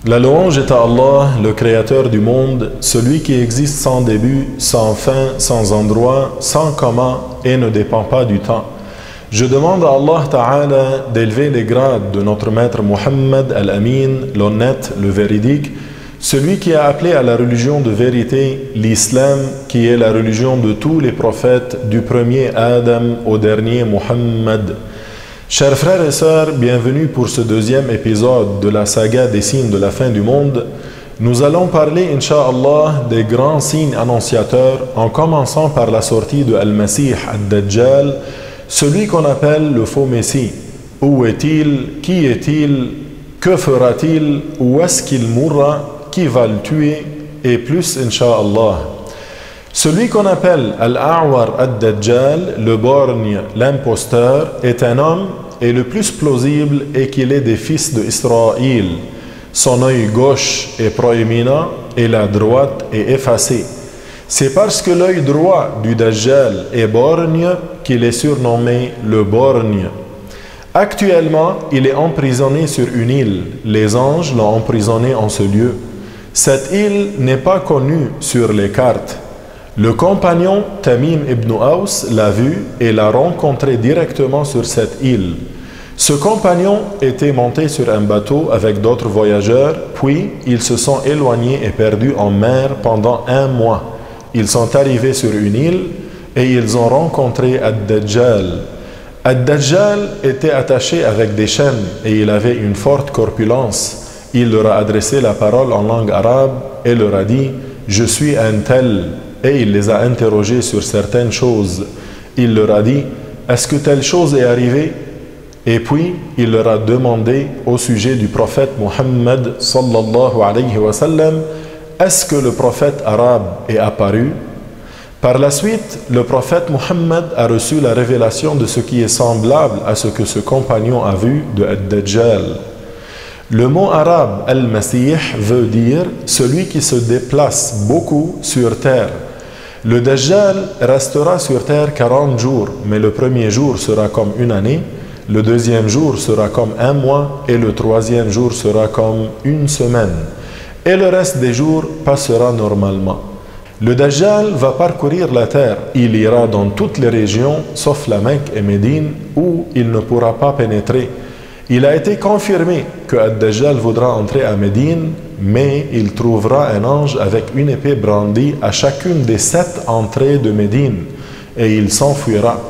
La louange est à Allah, le Créateur du monde, celui qui existe sans début, sans fin, sans endroit, sans commun et ne dépend pas du temps. Je demande à Allah Ta'ala d'élever les grades de notre maître Muhammad al-Amin, l'honnête, le véridique, celui qui a appelé à la religion de vérité, l'islam, qui est la religion de tous les prophètes, du premier Adam au dernier Muhammad. Chers frères et sœurs, bienvenue pour ce deuxième épisode de la saga des signes de la fin du monde. Nous allons parler, Inch'Allah, des grands signes annonciateurs, en commençant par la sortie de Al-Masih Ad-Dajjal, celui qu'on appelle le faux Messie. Où est-il? Qui est-il? Que fera-t-il? Où est-ce qu'il mourra? Qui va le tuer? Et plus, Inch'Allah. Celui qu'on appelle Al-A'war Ad-Dajjal, le borgne, l'imposteur, est un homme et le plus plausible est qu'il est des fils d'Israël. Son œil gauche est proéminent et la droite est effacée. C'est parce que l'œil droit du Dajjal est borgne qu'il est surnommé le borgne. Actuellement, il est emprisonné sur une île. Les anges l'ont emprisonné en ce lieu. Cette île n'est pas connue sur les cartes. Le compagnon Tamim ibn Aus l'a vu et l'a rencontré directement sur cette île. Ce compagnon était monté sur un bateau avec d'autres voyageurs, puis ils se sont éloignés et perdus en mer pendant 1 mois. Ils sont arrivés sur une île et ils ont rencontré Ad-Dajjal. Ad-Dajjal était attaché avec des chaînes et il avait une forte corpulence. Il leur a adressé la parole en langue arabe et leur a dit « Je suis un tel ». Et il les a interrogés sur certaines choses. Il leur a dit « Est-ce que telle chose est arrivée ?» Et puis, il leur a demandé au sujet du prophète Muhammad sallallahu alayhi wa sallam « Est-ce que le prophète arabe est apparu ?» Par la suite, le prophète Muhammad a reçu la révélation de ce qui est semblable à ce que ce compagnon a vu de Ad-Dajjal. Le mot arabe Al-Masih veut dire « celui qui se déplace beaucoup sur terre ». Le Dajjal restera sur terre 40 jours, mais le premier jour sera comme une année, le deuxième jour sera comme 1 mois et le troisième jour sera comme 1 semaine. Et le reste des jours passera normalement. Le Dajjal va parcourir la terre. Il ira dans toutes les régions, sauf la Mecque et Médine, où il ne pourra pas pénétrer. Il a été confirmé que Ad-Dajjal voudra entrer à Médine, mais il trouvera un ange avec une épée brandie à chacune des 7 entrées de Médine, et il s'enfuira.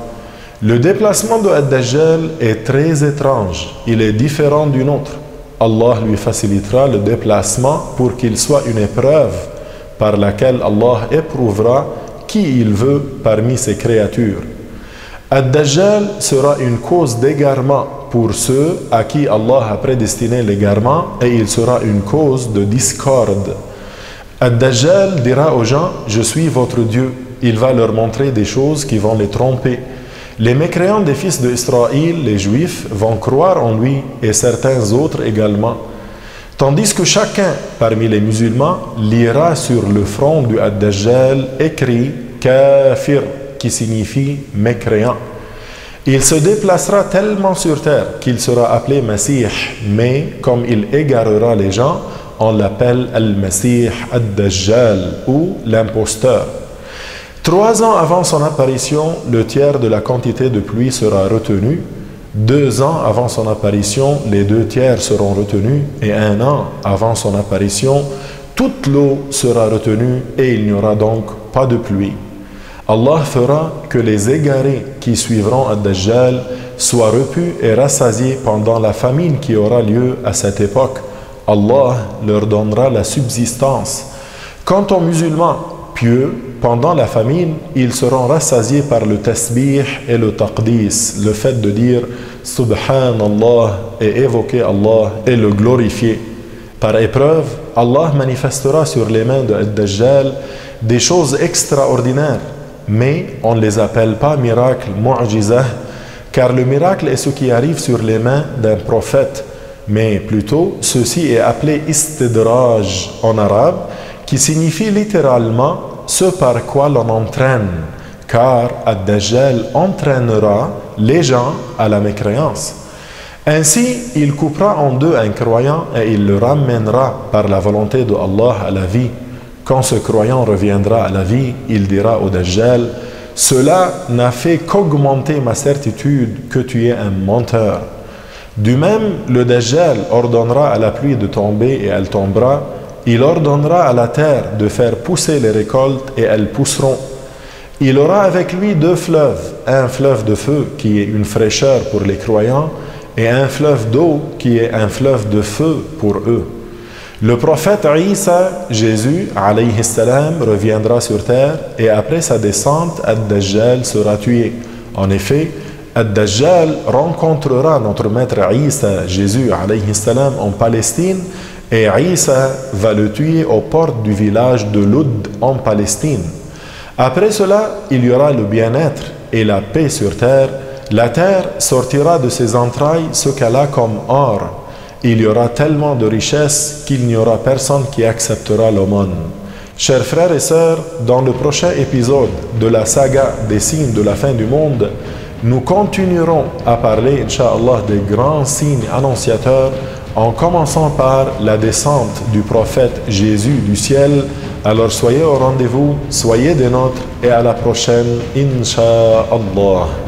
Le déplacement de Ad-Dajjal est très étrange. Il est différent du nôtre. Allah lui facilitera le déplacement pour qu'il soit une épreuve par laquelle Allah éprouvera qui il veut parmi ses créatures. Ad-Dajjal sera une cause d'égarement pour ceux à qui Allah a prédestiné l'égarement et il sera une cause de discorde. Ad-Dajjal dira aux gens « Je suis votre Dieu ». Il va leur montrer des choses qui vont les tromper. Les mécréants des fils d'Israël, les Juifs, vont croire en lui et certains autres également. Tandis que chacun parmi les musulmans lira sur le front du Ad-Dajjal écrit « Kafir » qui signifie « mécréant ». Il se déplacera tellement sur terre qu'il sera appelé Masih, mais comme il égarera les gens, on l'appelle Al-Masih Ad-Dajjal ou l'imposteur. 3 ans avant son apparition, le tiers de la quantité de pluie sera retenu. 2 ans avant son apparition, les 2 tiers seront retenus. Et 1 an avant son apparition, toute l'eau sera retenue et il n'y aura donc pas de pluie. Allah fera que les égarés qui suivront Ad-Dajjal soient repus et rassasiés pendant la famine qui aura lieu à cette époque. Allah leur donnera la subsistance. Quant aux musulmans pieux, pendant la famine, ils seront rassasiés par le tasbih et le taqdis, le fait de dire Subhanallah et évoquer Allah et le glorifier. Par épreuve, Allah manifestera sur les mains de Ad-Dajjal des choses extraordinaires. Mais on ne les appelle pas miracles, mu'jizah, car le miracle est ce qui arrive sur les mains d'un prophète. Mais plutôt, ceci est appelé istidraj en arabe, qui signifie littéralement ce par quoi l'on entraîne, car Ad-Dajjal entraînera les gens à la mécréance. Ainsi, il coupera en deux un croyant et il le ramènera par la volonté de Allah à la vie. Quand ce croyant reviendra à la vie, il dira au Dajjal, « Cela n'a fait qu'augmenter ma certitude que tu es un menteur. » Du même, le Dajjal ordonnera à la pluie de tomber et elle tombera. Il ordonnera à la terre de faire pousser les récoltes et elles pousseront. Il aura avec lui deux fleuves, un fleuve de feu qui est une fraîcheur pour les croyants et un fleuve d'eau qui est un fleuve de feu pour eux. Le prophète Isa, Jésus, alayhi salam, reviendra sur terre et après sa descente, Ad-Dajjal sera tué. En effet, Ad-Dajjal rencontrera notre maître Isa, Jésus, alayhi salam, en Palestine et Isa va le tuer aux portes du village de Lud en Palestine. Après cela, il y aura le bien-être et la paix sur terre. La terre sortira de ses entrailles ce qu'elle a comme or. Il y aura tellement de richesses qu'il n'y aura personne qui acceptera l'aumône. Chers frères et sœurs, dans le prochain épisode de la saga des signes de la fin du monde, nous continuerons à parler, Inch'Allah, des grands signes annonciateurs en commençant par la descente du prophète Jésus du ciel. Alors soyez au rendez-vous, soyez des nôtres et à la prochaine, Inch'Allah.